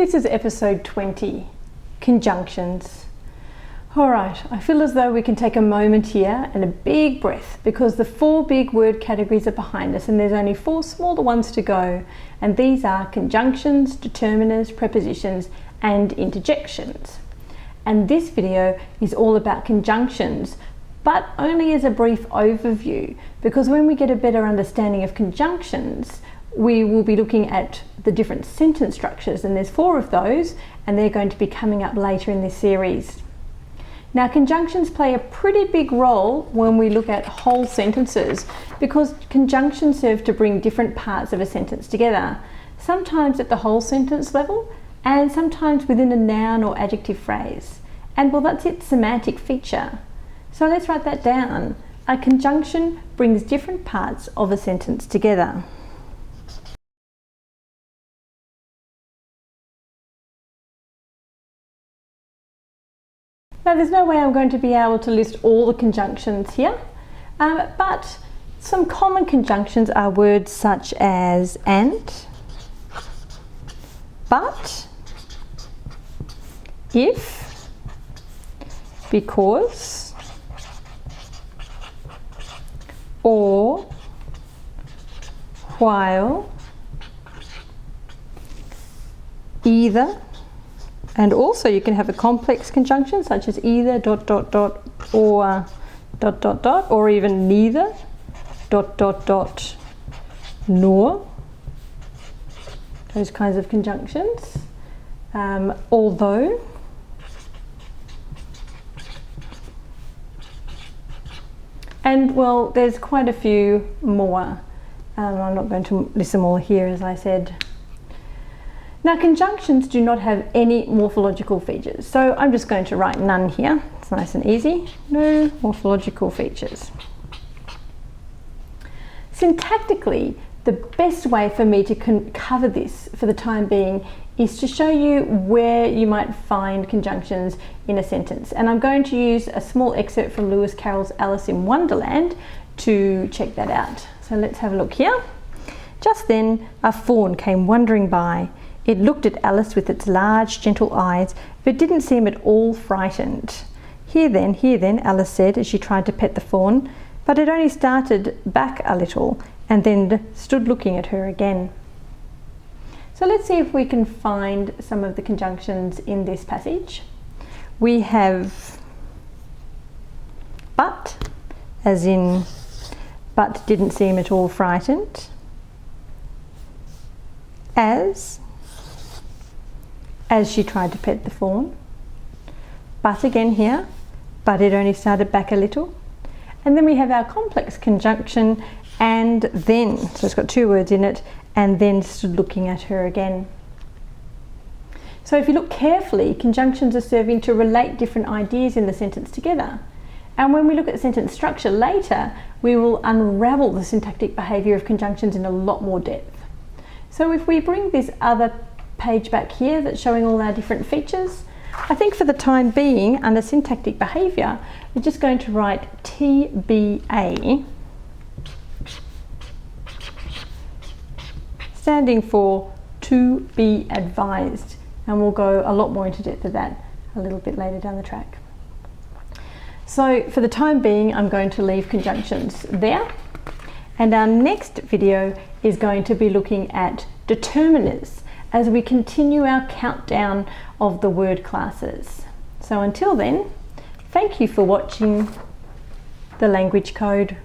This is episode 20, conjunctions. Alright, I feel as though we can take a moment here and a big breath because the 4 big word categories are behind us and there's only 4 smaller ones to go, and these are conjunctions, determiners, prepositions and interjections. And this video is all about conjunctions, but only as a brief overview, because when we get a better understanding of conjunctions, we will be looking at the different sentence structures, and there's 4 of those, and they're going to be coming up later in this series. Now, conjunctions play a pretty big role when we look at whole sentences, because conjunctions serve to bring different parts of a sentence together, sometimes at the whole sentence level, and sometimes within a noun or adjective phrase. And well, that's its semantic feature. So let's write that down. A conjunction brings different parts of a sentence together. Now, there's no way I'm going to be able to list all the conjunctions here, but some common conjunctions are words such as and, but, if, because, or, while, either. And also you can have a complex conjunction such as either ... or even neither ... nor. Those kinds of conjunctions. Although. And well, there's quite a few more. I'm not going to list them all here, as I said. Now, conjunctions do not have any morphological features, so I'm just going to write none here. It's nice and easy. No morphological features. Syntactically, the best way for me to cover this for the time being is to show you where you might find conjunctions in a sentence. And I'm going to use a small excerpt from Lewis Carroll's Alice in Wonderland to check that out. So let's have a look here. Just then, a fawn came wandering by. It looked at Alice with its large, gentle eyes, but didn't seem at all frightened. Here then, Alice said as she tried to pet the fawn, but it only started back a little and then stood looking at her again. So let's see if we can find some of the conjunctions in this passage. We have but, as in, but didn't seem at all frightened. As she tried to pet the fawn. But again here, but it only started back a little. And then we have our complex conjunction, and then, so it's got 2 words in it, and then stood looking at her again. So if you look carefully, conjunctions are serving to relate different ideas in the sentence together. And when we look at sentence structure later, we will unravel the syntactic behaviour of conjunctions in a lot more depth. So if we bring this other page back here that's showing all our different features, I think for the time being, under syntactic behaviour, we're just going to write TBA, standing for to be advised, and we'll go a lot more into depth of that a little bit later down the track. So for the time being, I'm going to leave conjunctions there, and our next video is going to be looking at determiners as we continue our countdown of the word classes. So until then, thank you for watching The Language Code.